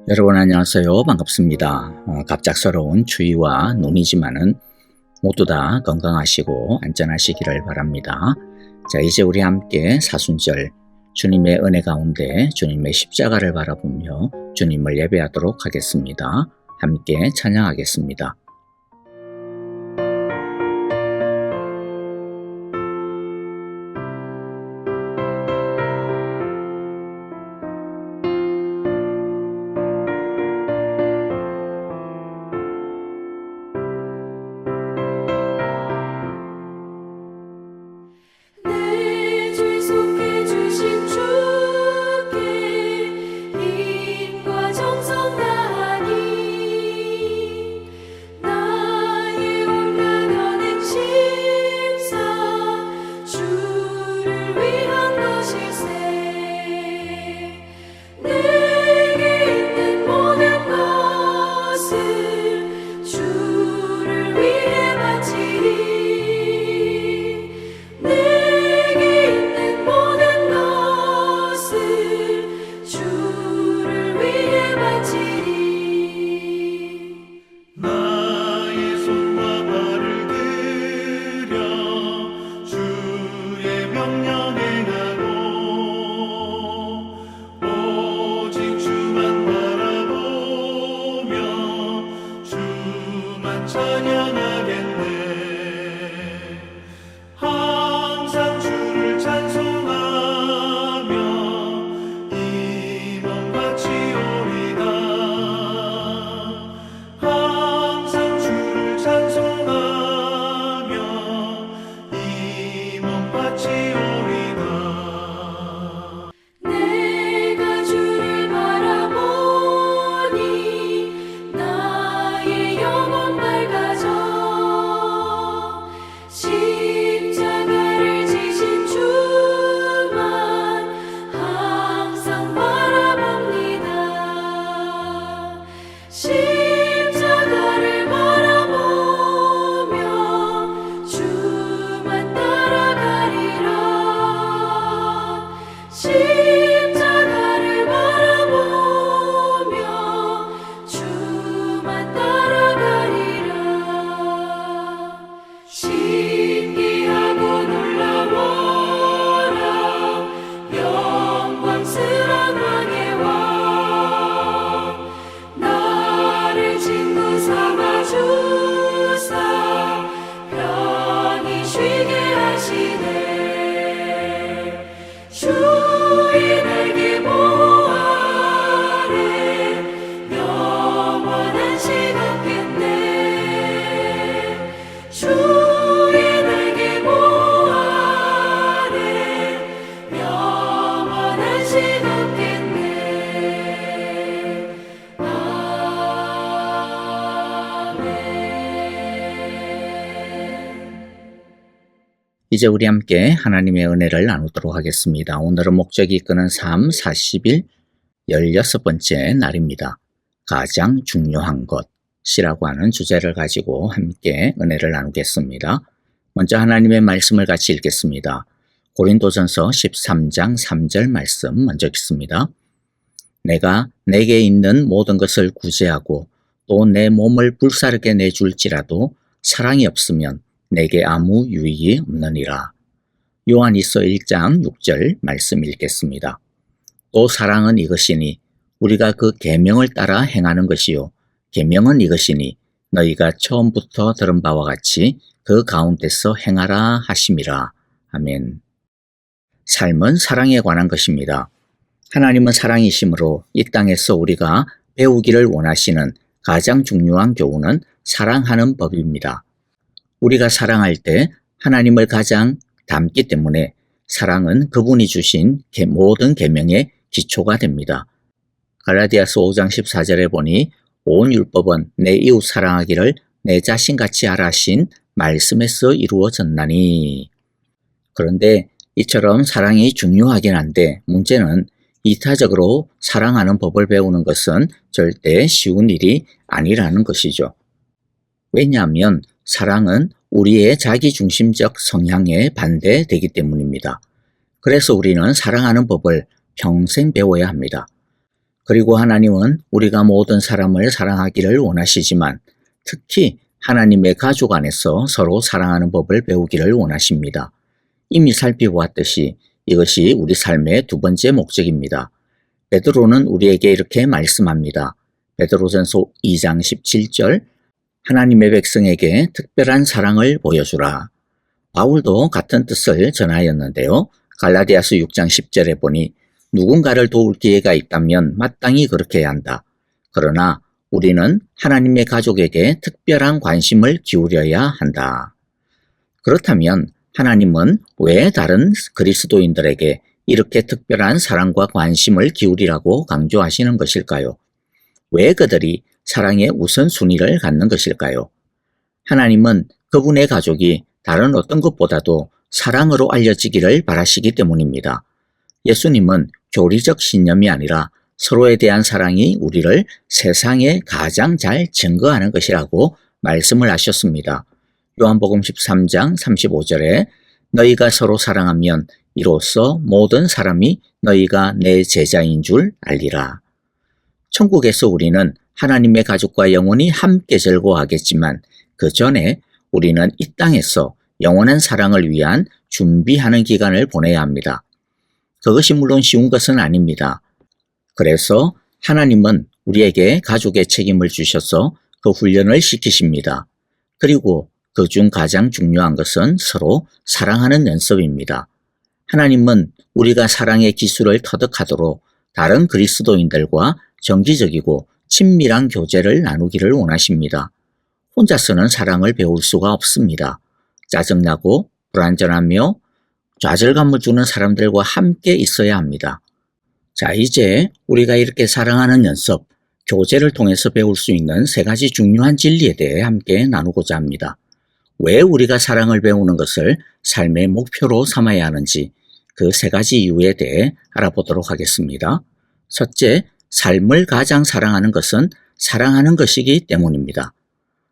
여러분 안녕하세요. 반갑습니다. 갑작스러운 추위와 눈이지만은 모두 다 건강하시고 안전하시기를 바랍니다. 자, 이제 우리 함께 사순절 주님의 은혜 가운데 주님의 십자가를 바라보며 주님을 예배하도록 하겠습니다. 함께 찬양하겠습니다. 이제 우리 함께 하나님의 은혜를 나누도록 하겠습니다. 오늘은 목적이 이끄는 삶 40일 16번째 날입니다. 가장 중요한 것이라고 하는 주제를 가지고 함께 은혜를 나누겠습니다. 먼저 하나님의 말씀을 같이 읽겠습니다. 고린도전서 13장 3절 말씀 먼저 읽습니다. 내가 내게 있는 모든 것을 구제하고 또 내 몸을 불사르게 내줄지라도 사랑이 없으면 내게 아무 유익이 없느니라. 요한일서 1장 6절 말씀 읽겠습니다. 또 사랑은 이것이니 우리가 그 계명을 따라 행하는 것이요 계명은 이것이니 너희가 처음부터 들은 바와 같이 그 가운데서 행하라 하심이라. 아멘. 삶은 사랑에 관한 것입니다. 하나님은 사랑이시므로 이 땅에서 우리가 배우기를 원하시는 가장 중요한 교훈은 사랑하는 법입니다. 우리가 사랑할 때 하나님을 가장 닮기 때문에 사랑은 그분이 주신 모든 계명의 기초가 됩니다. 갈라디아서 5장 14절에 보니 온 율법은 내 이웃 사랑하기를 내 자신같이 하라 하신 말씀에서 이루어졌나니. 그런데 이처럼 사랑이 중요하긴 한데 문제는 이타적으로 사랑하는 법을 배우는 것은 절대 쉬운 일이 아니라는 것이죠. 왜냐하면 사랑은 우리의 자기중심적 성향에 반대되기 때문입니다. 그래서 우리는 사랑하는 법을 평생 배워야 합니다. 그리고 하나님은 우리가 모든 사람을 사랑하기를 원하시지만 특히 하나님의 가족 안에서 서로 사랑하는 법을 배우기를 원하십니다. 이미 살펴보았듯이 이것이 우리 삶의 두 번째 목적입니다. 베드로는 우리에게 이렇게 말씀합니다. 베드로전서 2장 17절 하나님의 백성에게 특별한 사랑을 보여주라. 바울도 같은 뜻을 전하였는데요. 갈라디아서 6장 10절에 보니 누군가를 도울 기회가 있다면 마땅히 그렇게 해야 한다. 그러나 우리는 하나님의 가족에게 특별한 관심을 기울여야 한다. 그렇다면 하나님은 왜 다른 그리스도인들에게 이렇게 특별한 사랑과 관심을 기울이라고 강조하시는 것일까요? 왜 그들이 사랑의 우선순위를 갖는 것일까요? 하나님은 그분의 가족이 다른 어떤 것보다도 사랑으로 알려지기를 바라시기 때문입니다. 예수님은 교리적 신념이 아니라 서로에 대한 사랑이 우리를 세상에 가장 잘 증거하는 것이라고 말씀을 하셨습니다. 요한복음 13장 35절에 너희가 서로 사랑하면 이로써 모든 사람이 너희가 내 제자인 줄 알리라. 천국에서 우리는 하나님의 가족과 영원히 함께 즐거워하겠지만 그 전에 우리는 이 땅에서 영원한 사랑을 위한 준비하는 기간을 보내야 합니다. 그것이 물론 쉬운 것은 아닙니다. 그래서 하나님은 우리에게 가족의 책임을 주셔서 그 훈련을 시키십니다. 그리고 그중 가장 중요한 것은 서로 사랑하는 연습입니다. 하나님은 우리가 사랑의 기술을 터득하도록 다른 그리스도인들과 정기적이고 친밀한 교제를 나누기를 원하십니다. 혼자서는 사랑을 배울 수가 없습니다. 짜증나고 불안전하며 좌절감을 주는 사람들과 함께 있어야 합니다. 자, 이제 우리가 이렇게 사랑하는 연습, 교제를 통해서 배울 수 있는 세 가지 중요한 진리에 대해 함께 나누고자 합니다. 왜 우리가 사랑을 배우는 것을 삶의 목표로 삼아야 하는지 그 세 가지 이유에 대해 알아보도록 하겠습니다. 첫째, 삶을 가장 사랑하는 것은 사랑하는 것이기 때문입니다.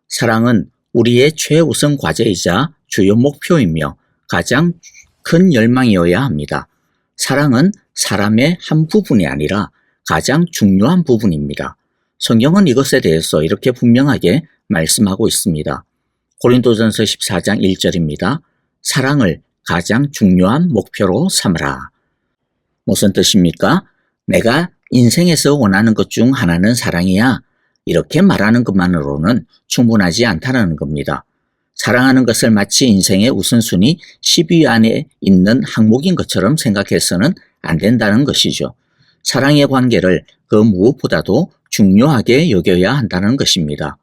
사랑은 우리의 최우선 과제이자 주요 목표이며 가장 큰 열망이어야 합니다. 사랑은 사람의 한 부분이 아니라 가장 중요한 부분입니다. 성경은 이것에 대해서 이렇게 분명하게 말씀하고 있습니다. 고린도전서 14장 1절입니다. 사랑을 가장 중요한 목표로 삼으라. 무슨 뜻입니까? 내가 인생에서 원하는 것 중 하나는 사랑이야. 이렇게 말하는 것만으로는 충분하지 않다는 겁니다. 사랑하는 것을 마치 인생의 우선순위 10위 안에 있는 항목인 것처럼 생각해서는 안 된다는 것이죠. 사랑의 관계를 그 무엇보다도 중요하게 여겨야 한다는 것입니다.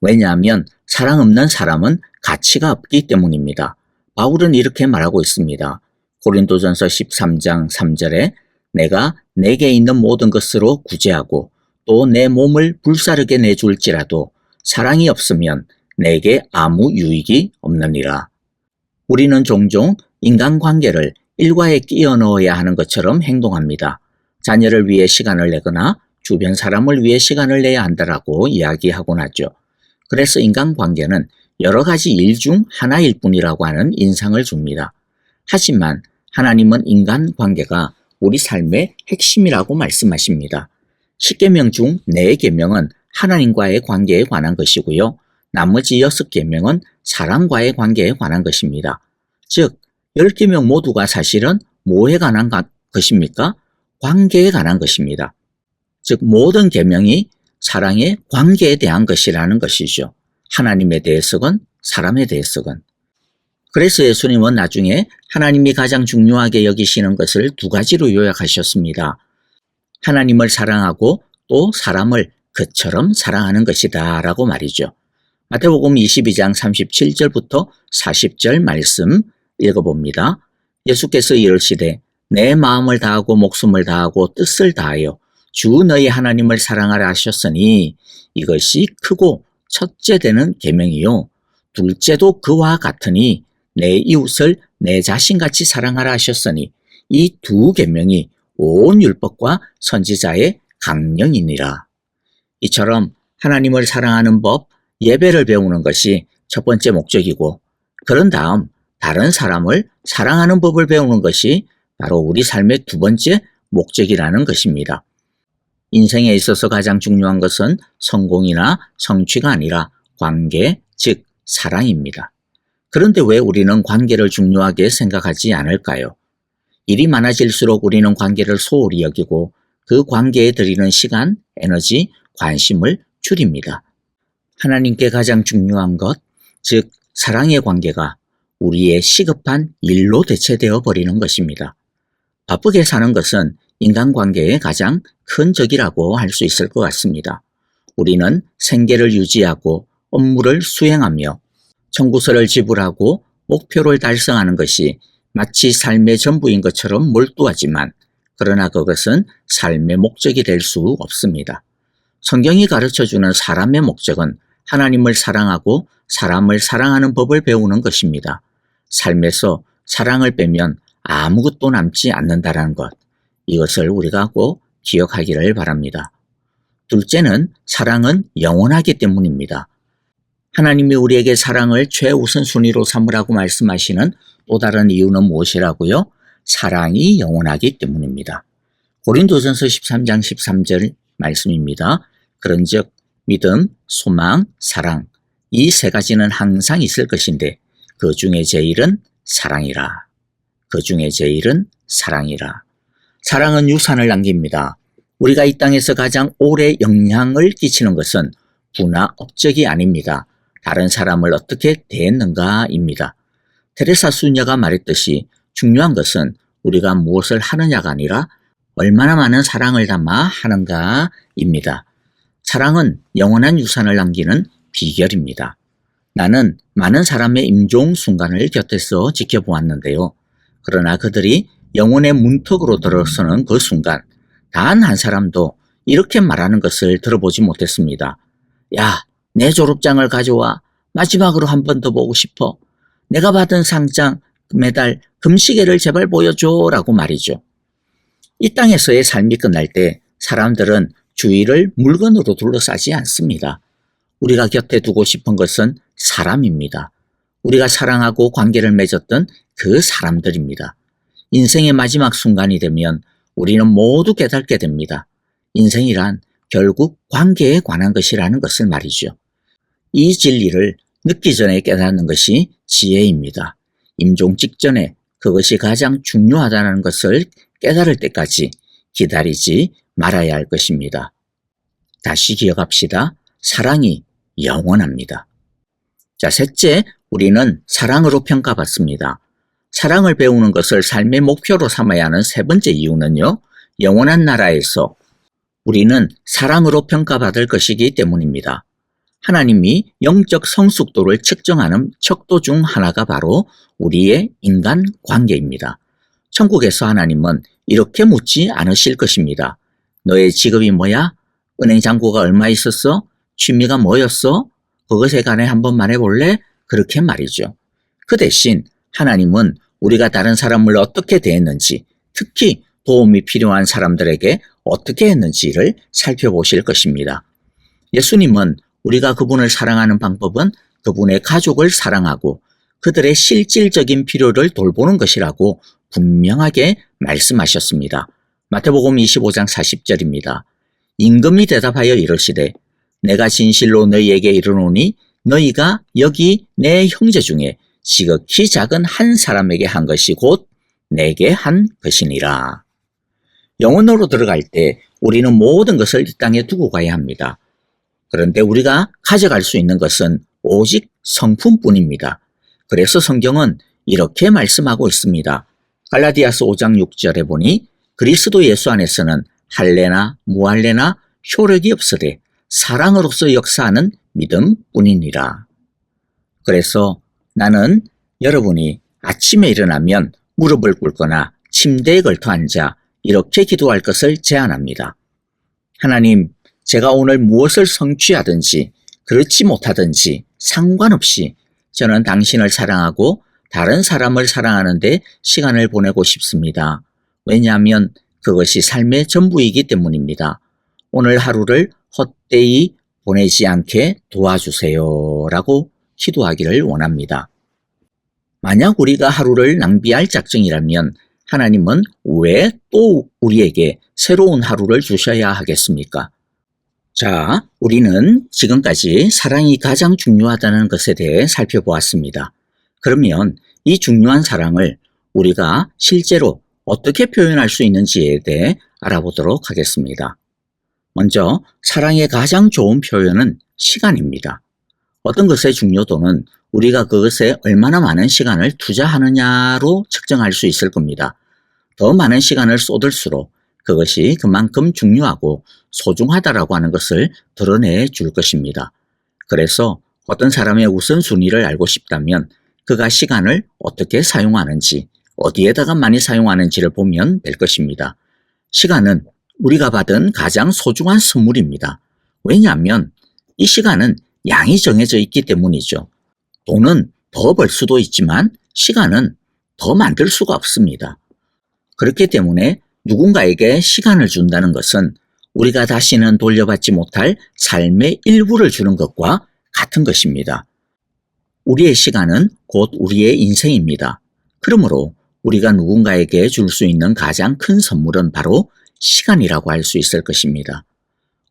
왜냐하면 사랑 없는 사람은 가치가 없기 때문입니다. 바울은 이렇게 말하고 있습니다. 고린도전서 13장 3절에 내가 내게 있는 모든 것으로 구제하고 또 내 몸을 불사르게 내줄지라도 사랑이 없으면 내게 아무 유익이 없느니라. 우리는 종종 인간관계를 일과에 끼워 넣어야 하는 것처럼 행동합니다. 자녀를 위해 시간을 내거나 주변 사람을 위해 시간을 내야 한다라고 이야기하곤 하죠. 그래서 인간관계는 여러 가지 일 중 하나일 뿐이라고 하는 인상을 줍니다. 하지만 하나님은 인간관계가 우리 삶의 핵심이라고 말씀하십니다. 10계명 중 4계명은 하나님과의 관계에 관한 것이고요. 나머지 6계명은 사람과의 관계에 관한 것입니다. 즉 10계명 모두가 사실은 뭐에 관한 것입니까? 관계에 관한 것입니다. 즉 모든 계명이 사랑의 관계에 대한 것이라는 것이죠. 하나님에 대해서건 사람에 대해서건. 그래서 예수님은 나중에 하나님이 가장 중요하게 여기시는 것을 두 가지로 요약하셨습니다. 하나님을 사랑하고 또 사람을 그처럼 사랑하는 것이다 라고 말이죠. 마태복음 22장 37절부터 40절 말씀 읽어봅니다. 예수께서 이르시되 내 마음을 다하고 목숨을 다하고 뜻을 다하여 주 너희 하나님을 사랑하라 하셨으니 이것이 크고 첫째 되는 계명이요 둘째도 그와 같으니 내 이웃을 내 자신같이 사랑하라 하셨으니 이 두 계명이 온 율법과 선지자의 강령이니라. 이처럼 하나님을 사랑하는 법, 예배를 배우는 것이 첫 번째 목적이고 그런 다음 다른 사람을 사랑하는 법을 배우는 것이 바로 우리 삶의 두 번째 목적이라는 것입니다. 인생에 있어서 가장 중요한 것은 성공이나 성취가 아니라 관계, 즉 사랑입니다. 그런데 왜 우리는 관계를 중요하게 생각하지 않을까요? 일이 많아질수록 우리는 관계를 소홀히 여기고 그 관계에 들이는 시간, 에너지, 관심을 줄입니다. 하나님께 가장 중요한 것, 즉 사랑의 관계가 우리의 시급한 일로 대체되어 버리는 것입니다. 바쁘게 사는 것은 인간관계의 가장 큰 적이라고 할 수 있을 것 같습니다. 우리는 생계를 유지하고 업무를 수행하며 청구서를 지불하고 목표를 달성하는 것이 마치 삶의 전부인 것처럼 몰두하지만 그러나 그것은 삶의 목적이 될 수 없습니다. 성경이 가르쳐주는 사람의 목적은 하나님을 사랑하고 사람을 사랑하는 법을 배우는 것입니다. 삶에서 사랑을 빼면 아무것도 남지 않는다는 것, 이것을 우리가 꼭 기억하기를 바랍니다. 둘째는 사랑은 영원하기 때문입니다. 하나님이 우리에게 사랑을 최우선순위로 삼으라고 말씀하시는 또 다른 이유는 무엇이라고요? 사랑이 영원하기 때문입니다. 고린도전서 13장 13절 말씀입니다. 그런즉 믿음, 소망, 사랑 이 세 가지는 항상 있을 것인데 그 중에 제일은 사랑이라. 그 중에 제일은 사랑이라. 사랑은 유산을 남깁니다. 우리가 이 땅에서 가장 오래 영향을 끼치는 것은 부나 업적이 아닙니다. 다른 사람을 어떻게 대했는가입니다. 테레사 수녀가 말했듯이 중요한 것은 우리가 무엇을 하느냐가 아니라 얼마나 많은 사랑을 담아 하는가입니다. 사랑은 영원한 유산을 남기는 비결입니다. 나는 많은 사람의 임종 순간을 곁에서 지켜보았는데요. 그러나 그들이 영혼의 문턱으로 들어서는 그 순간 단 한 사람도 이렇게 말하는 것을 들어보지 못했습니다. 야, 내 졸업장을 가져와. 마지막으로 한 번 더 보고 싶어. 내가 받은 상장, 메달, 금시계를 제발 보여줘 라고 말이죠. 이 땅에서의 삶이 끝날 때 사람들은 주위를 물건으로 둘러싸지 않습니다. 우리가 곁에 두고 싶은 것은 사람입니다. 우리가 사랑하고 관계를 맺었던 그 사람들입니다. 인생의 마지막 순간이 되면 우리는 모두 깨닫게 됩니다. 인생이란 결국 관계에 관한 것이라는 것을 말이죠. 이 진리를 늦기 전에 깨닫는 것이 지혜입니다. 임종 직전에 그것이 가장 중요하다는 것을 깨달을 때까지 기다리지 말아야 할 것입니다. 다시 기억합시다. 사랑이 영원합니다. 자, 셋째, 우리는 사랑으로 평가받습니다. 사랑을 배우는 것을 삶의 목표로 삼아야 하는 세 번째 이유는요, 영원한 나라에서 우리는 사랑으로 평가받을 것이기 때문입니다. 하나님이 영적 성숙도를 측정하는 척도 중 하나가 바로 우리의 인간 관계입니다. 천국에서 하나님은 이렇게 묻지 않으실 것입니다. 너의 직업이 뭐야? 은행 잔고가 얼마 있었어? 취미가 뭐였어? 그것에 관해 한번 말해볼래? 그렇게 말이죠. 그 대신 하나님은 우리가 다른 사람을 어떻게 대했는지, 특히 도움이 필요한 사람들에게 어떻게 했는지를 살펴보실 것입니다. 예수님은 우리가 그분을 사랑하는 방법은 그분의 가족을 사랑하고 그들의 실질적인 필요를 돌보는 것이라고 분명하게 말씀하셨습니다. 마태복음 25장 40절입니다. 임금이 대답하여 이르시되 내가 진실로 너희에게 이르노니 너희가 여기 내 형제 중에 지극히 작은 한 사람에게 한 것이 곧 내게 한 것이니라. 영혼으로 들어갈 때 우리는 모든 것을 이 땅에 두고 가야 합니다. 그런데 우리가 가져갈 수 있는 것은 오직 성품뿐입니다. 그래서 성경은 이렇게 말씀하고 있습니다. 갈라디아서 5장 6절에 보니 그리스도 예수 안에서는 할례나 무할례나 효력이 없으되 사랑으로서 역사하는 믿음뿐이니라. 그래서 나는 여러분이 아침에 일어나면 무릎을 꿇거나 침대에 걸터 앉아 이렇게 기도할 것을 제안합니다. 하나님, 제가 오늘 무엇을 성취하든지 그렇지 못하든지 상관없이 저는 당신을 사랑하고 다른 사람을 사랑하는 데 시간을 보내고 싶습니다. 왜냐하면 그것이 삶의 전부이기 때문입니다. 오늘 하루를 헛되이 보내지 않게 도와주세요 라고 기도하기를 원합니다. 만약 우리가 하루를 낭비할 작정이라면 하나님은 왜 또 우리에게 새로운 하루를 주셔야 하겠습니까? 자, 우리는 지금까지 사랑이 가장 중요하다는 것에 대해 살펴보았습니다. 그러면 이 중요한 사랑을 우리가 실제로 어떻게 표현할 수 있는지에 대해 알아보도록 하겠습니다. 먼저 사랑의 가장 좋은 표현은 시간입니다. 어떤 것의 중요도는 우리가 그것에 얼마나 많은 시간을 투자하느냐로 측정할 수 있을 겁니다. 더 많은 시간을 쏟을수록 그것이 그만큼 중요하고 소중하다라고 하는 것을 드러내 줄 것입니다. 그래서 어떤 사람의 우선순위를 알고 싶다면 그가 시간을 어떻게 사용하는지, 어디에다가 많이 사용하는지를 보면 될 것입니다. 시간은 우리가 받은 가장 소중한 선물입니다. 왜냐하면 이 시간은 양이 정해져 있기 때문이죠. 돈은 더 벌 수도 있지만 시간은 더 만들 수가 없습니다. 그렇기 때문에 누군가에게 시간을 준다는 것은 우리가 다시는 돌려받지 못할 삶의 일부를 주는 것과 같은 것입니다. 우리의 시간은 곧 우리의 인생입니다. 그러므로 우리가 누군가에게 줄 수 있는 가장 큰 선물은 바로 시간이라고 할 수 있을 것입니다.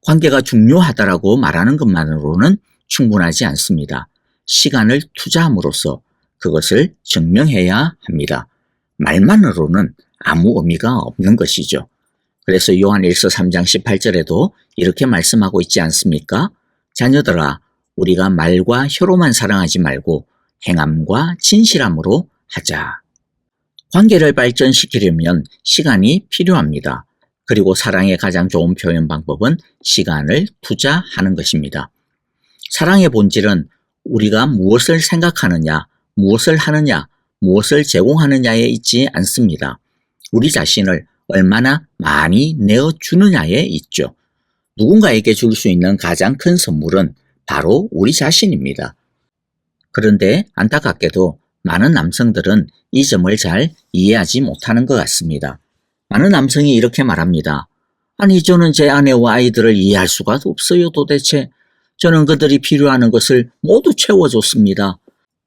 관계가 중요하다라고 말하는 것만으로는 충분하지 않습니다. 시간을 투자함으로써 그것을 증명해야 합니다. 말만으로는 아무 의미가 없는 것이죠. 그래서 요한일서 3장 18절에도 이렇게 말씀하고 있지 않습니까? 자녀들아, 우리가 말과 혀로만 사랑하지 말고 행함과 진실함으로 하자. 관계를 발전시키려면 시간이 필요합니다. 그리고 사랑의 가장 좋은 표현 방법은 시간을 투자하는 것입니다. 사랑의 본질은 우리가 무엇을 생각하느냐, 무엇을 하느냐, 무엇을 제공하느냐에 있지 않습니다. 우리 자신을 얼마나 많이 내어주느냐에 있죠. 누군가에게 줄 수 있는 가장 큰 선물은 바로 우리 자신입니다. 그런데 안타깝게도 많은 남성들은 이 점을 잘 이해하지 못하는 것 같습니다. 많은 남성이 이렇게 말합니다. 아니, 저는 제 아내와 아이들을 이해할 수가 없어요. 도대체 저는 그들이 필요하는 것을 모두 채워줬습니다.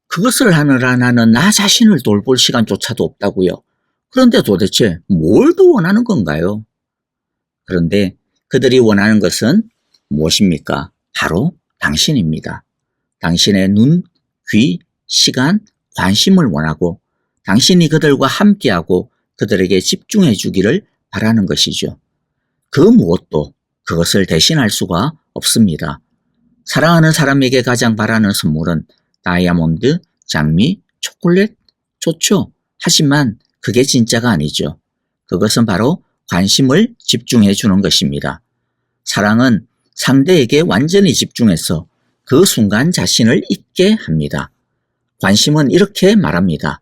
그것을 하느라 나는 나 자신을 돌볼 시간조차도 없다고요. 그런데 도대체 뭘 더 원하는 건가요? 그런데 그들이 원하는 것은 무엇입니까? 바로 당신입니다. 당신의 눈, 귀, 시간, 관심을 원하고 당신이 그들과 함께하고 그들에게 집중해 주기를 바라는 것이죠. 그 무엇도 그것을 대신할 수가 없습니다. 사랑하는 사람에게 가장 바라는 선물은 다이아몬드, 장미, 초콜릿, 좋죠. 하지만 그게 진짜가 아니죠. 그것은 바로 관심을 집중해 주는 것입니다. 사랑은 상대에게 완전히 집중해서 그 순간 자신을 잊게 합니다. 관심은 이렇게 말합니다.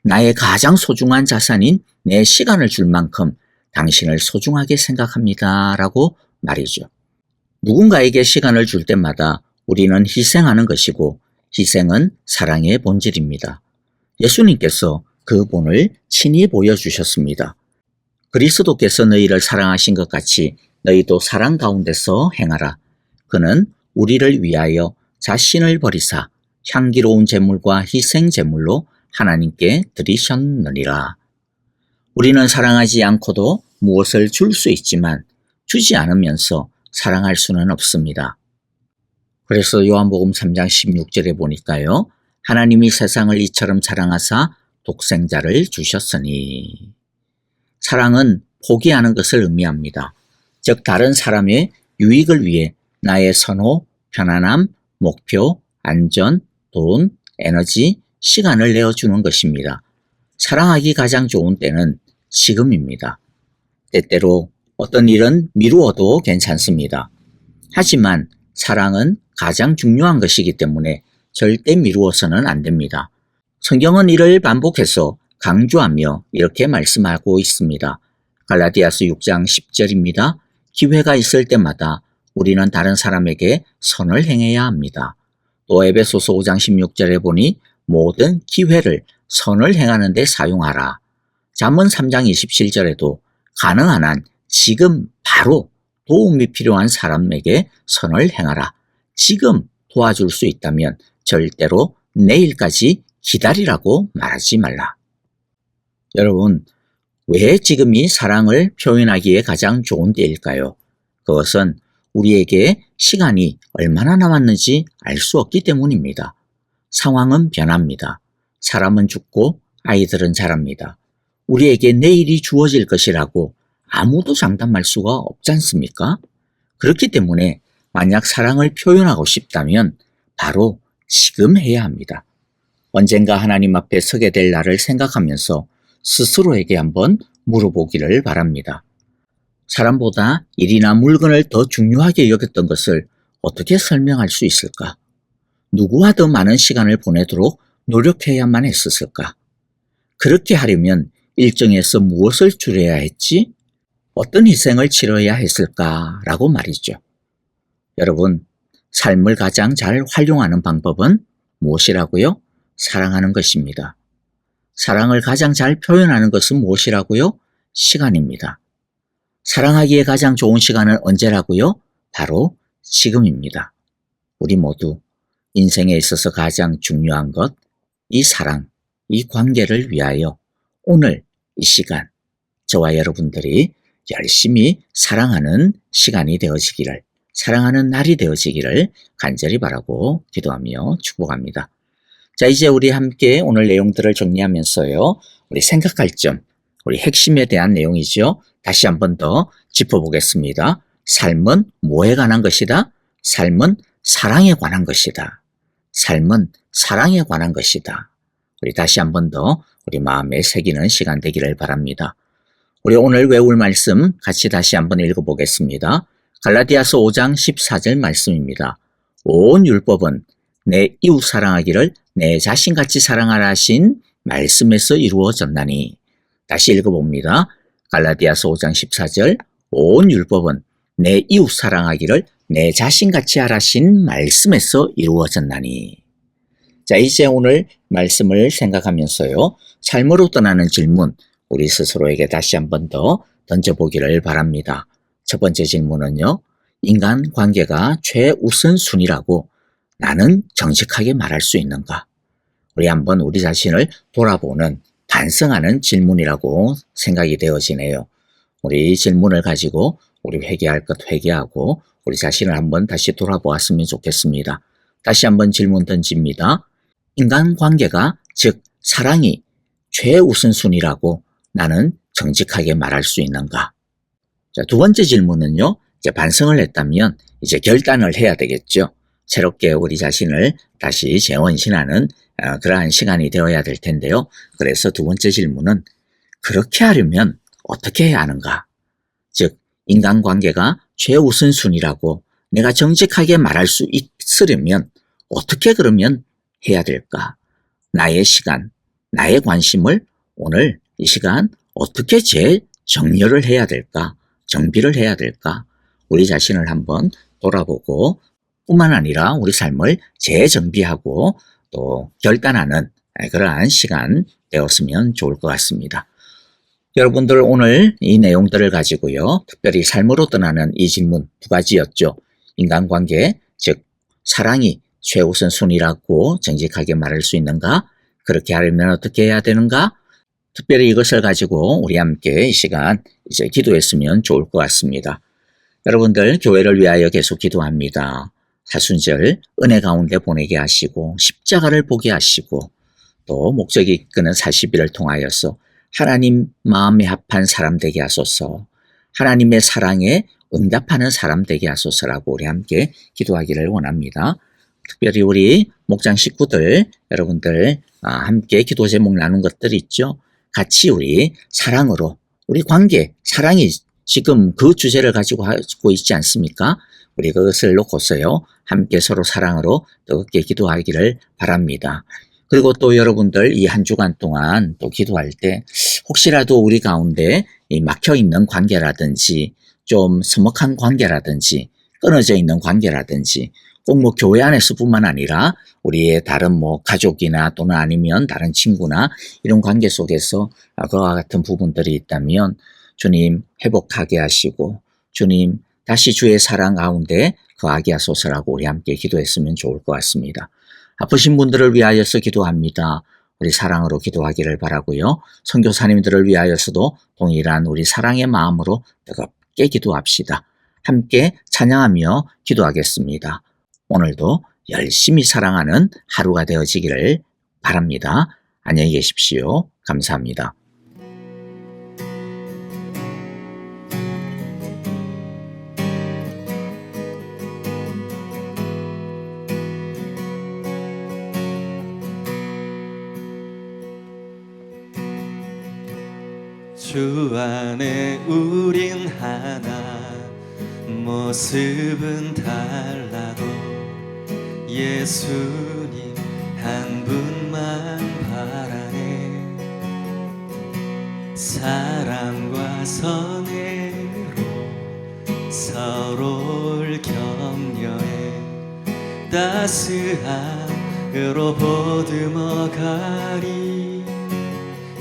나의 가장 소중한 자산인 내 시간을 줄 만큼 당신을 소중하게 생각합니다. 라고 말이죠. 누군가에게 시간을 줄 때마다 우리는 희생하는 것이고 희생은 사랑의 본질입니다. 예수님께서 그 본을 친히 보여주셨습니다. 그리스도께서 너희를 사랑하신 것 같이 너희도 사랑 가운데서 행하라. 그는 우리를 위하여 자신을 버리사 향기로운 제물과 희생 제물로 하나님께 드리셨느니라. 우리는 사랑하지 않고도 무엇을 줄 수 있지만 주지 않으면서 사랑할 수는 없습니다. 그래서 요한복음 3장 16절에 보니까요. 하나님이 세상을 이처럼 사랑하사 독생자를 주셨으니. 사랑은 포기하는 것을 의미합니다. 즉 다른 사람의 유익을 위해 나의 선호, 편안함, 목표, 안전, 돈, 에너지, 시간을 내어주는 것입니다. 사랑하기 가장 좋은 때는 지금입니다. 때때로 어떤 일은 미루어도 괜찮습니다. 하지만 사랑은 가장 중요한 것이기 때문에 절대 미루어서는 안 됩니다. 성경은 이를 반복해서 강조하며 이렇게 말씀하고 있습니다. 갈라디아서 6장 10절입니다. 기회가 있을 때마다 우리는 다른 사람에게 선을 행해야 합니다. 또 에베소서 5장 16절에 보니 모든 기회를 선을 행하는 데 사용하라. 잠언 3장 27절에도 가능한 한 지금 바로 도움이 필요한 사람에게 선을 행하라. 지금 도와줄 수 있다면 절대로 내일까지 기다리라고 말하지 말라. 여러분, 왜 지금이 사랑을 표현하기에 가장 좋은 때일까요? 그것은 우리에게 시간이 얼마나 남았는지 알 수 없기 때문입니다. 상황은 변합니다. 사람은 죽고 아이들은 자랍니다. 우리에게 내일이 주어질 것이라고 아무도 장담할 수가 없지 않습니까? 그렇기 때문에 만약 사랑을 표현하고 싶다면 바로 지금 해야 합니다. 언젠가 하나님 앞에 서게 될 날을 생각하면서 스스로에게 한번 물어보기를 바랍니다. 사람보다 일이나 물건을 더 중요하게 여겼던 것을 어떻게 설명할 수 있을까? 누구와 더 많은 시간을 보내도록 노력해야만 했었을까? 그렇게 하려면 일정에서 무엇을 줄여야 했지? 어떤 희생을 치러야 했을까라고 말이죠. 여러분, 삶을 가장 잘 활용하는 방법은 무엇이라고요? 사랑하는 것입니다. 사랑을 가장 잘 표현하는 것은 무엇이라고요? 시간입니다. 사랑하기에 가장 좋은 시간은 언제라고요? 바로 지금입니다. 우리 모두 인생에 있어서 가장 중요한 것, 이 사랑, 이 관계를 위하여 오늘 이 시간, 저와 여러분들이 열심히 사랑하는 시간이 되어지기를, 사랑하는 날이 되어지기를 간절히 바라고 기도하며 축복합니다. 자, 이제 우리 함께 오늘 내용들을 정리하면서요, 우리 생각할 점, 우리 핵심에 대한 내용이죠. 다시 한번 더 짚어보겠습니다. 삶은 뭐에 관한 것이다? 삶은 사랑에 관한 것이다. 삶은 사랑에 관한 것이다. 우리 다시 한번 더 우리 마음에 새기는 시간 되기를 바랍니다. 우리 오늘 외울 말씀 같이 다시 한번 읽어보겠습니다. 갈라디아서 5장 14절 말씀입니다. 온 율법은 내 이웃 사랑하기를 내 자신같이 사랑하라 하신 말씀에서 이루어졌나니. 다시 읽어봅니다. 갈라디아서 5장 14절 온 율법은 내 이웃 사랑하기를 내 자신같이 하라신 말씀에서 이루어졌나니. 자, 이제 오늘 말씀을 생각하면서요, 삶으로 떠나는 질문, 우리 스스로에게 다시 한번 더 던져보기를 바랍니다. 첫 번째 질문은요, 인간 관계가 최우선순위라고 나는 정직하게 말할 수 있는가? 우리 한번 우리 자신을 돌아보는, 반성하는 질문이라고 생각이 되어지네요. 우리 이 질문을 가지고 우리 회개할 것 회개하고 우리 자신을 한번 다시 돌아보았으면 좋겠습니다. 다시 한번 질문 던집니다. 인간관계가, 즉 사랑이 최우선순위라고 나는 정직하게 말할 수 있는가? 자, 두 번째 질문은요, 이제 반성을 했다면 이제 결단을 해야 되겠죠. 새롭게 우리 자신을 다시 재원신하는 그러한 시간이 되어야 될 텐데요. 그래서 두 번째 질문은 그렇게 하려면 어떻게 해야 하는가? 즉 인간관계가 최우선순위라고 내가 정직하게 말할 수 있으려면 어떻게 그러면 해야 될까? 나의 시간, 나의 관심을 오늘 이 시간 어떻게 재정렬을 해야 될까? 정비를 해야 될까? 우리 자신을 한번 돌아보고 뿐만 아니라 우리 삶을 재정비하고 또 결단하는 그러한 시간 되었으면 좋을 것 같습니다. 여러분들 오늘 이 내용들을 가지고요, 특별히 삶으로 떠나는 이 질문 두 가지였죠. 인간관계, 즉 사랑이 최우선 순위라고 정직하게 말할 수 있는가? 그렇게 하려면 어떻게 해야 되는가? 특별히 이것을 가지고 우리 함께 이 시간 이제 기도했으면 좋을 것 같습니다. 여러분들 교회를 위하여 계속 기도합니다. 사순절 은혜 가운데 보내게 하시고 십자가를 보게 하시고 또 목적이 이끄는 40일을 통하여서 하나님 마음에 합한 사람 되게 하소서, 하나님의 사랑에 응답하는 사람 되게 하소서라고 우리 함께 기도하기를 원합니다. 특별히 우리 목장 식구들 여러분들 함께 기도 제목 나눈 것들 있죠. 같이 우리 사랑으로 우리 관계, 사랑이 지금 그 주제를 가지고 하고 있지 않습니까? 우리 그것을 놓고서요, 함께 서로 사랑으로 뜨겁게 기도하기를 바랍니다. 그리고 또 여러분들 이 한 주간 동안 또 기도할 때 혹시라도 우리 가운데 이 막혀있는 관계라든지 좀 서먹한 관계라든지 끊어져 있는 관계라든지 꼭 뭐 교회 안에서뿐만 아니라 우리의 다른 뭐 가족이나 또는 아니면 다른 친구나 이런 관계 속에서 그와 같은 부분들이 있다면 주님 회복하게 하시고 주님 다시 주의 사랑 가운데 거하게 하소서라고 우리 함께 기도했으면 좋을 것 같습니다. 아프신 분들을 위하여서 기도합니다. 우리 사랑으로 기도하기를 바라고요. 선교사님들을 위하여서도 동일한 우리 사랑의 마음으로 뜨겁게 기도합시다. 함께 찬양하며 기도하겠습니다. 오늘도 열심히 사랑하는 하루가 되어지기를 바랍니다. 안녕히 계십시오. 감사합니다. 주 안에 우린 하나, 모습은 달라도 예수님 한 분만 바라네. 사랑과 선행으로 서로를 격려해 따스함으로 보듬어 가리.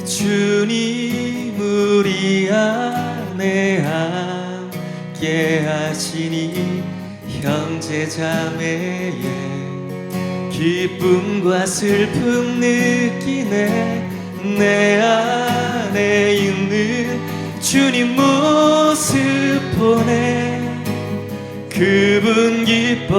주님 우리 안에 함께 하시니 형제 자매의 기쁨과 슬픔 느끼네. 내 안에 있는 주님 모습 보네. 그분 기뻐하시네.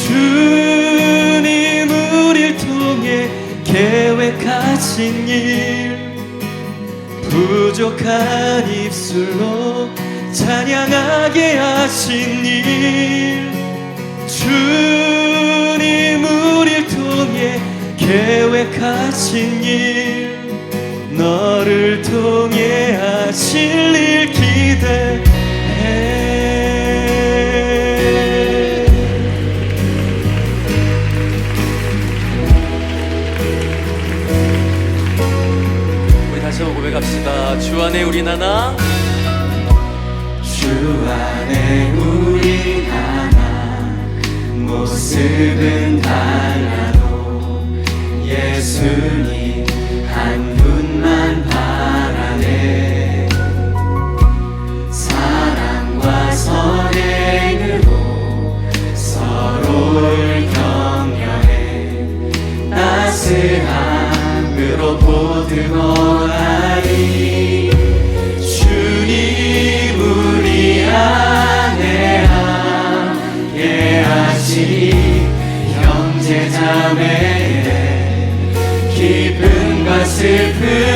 주님 우릴 통해 계획하신 일, 부족한 입술로 찬양하게 하신 일. 주님 우릴 통해 계획하신 일, 너를 통해 하실 일 기대해. 다시 한번 고백합시다. 주 안에 우린 하나, 주 안에 우린 하나, 모습은 달라도 예수님 한 분만 바라네. 사랑과 선행으로 서로를 격려해 따스함으로 보듬어 가리. 주님 우리 안에 함께 하시니 형제 자매의 기쁨과 슬픔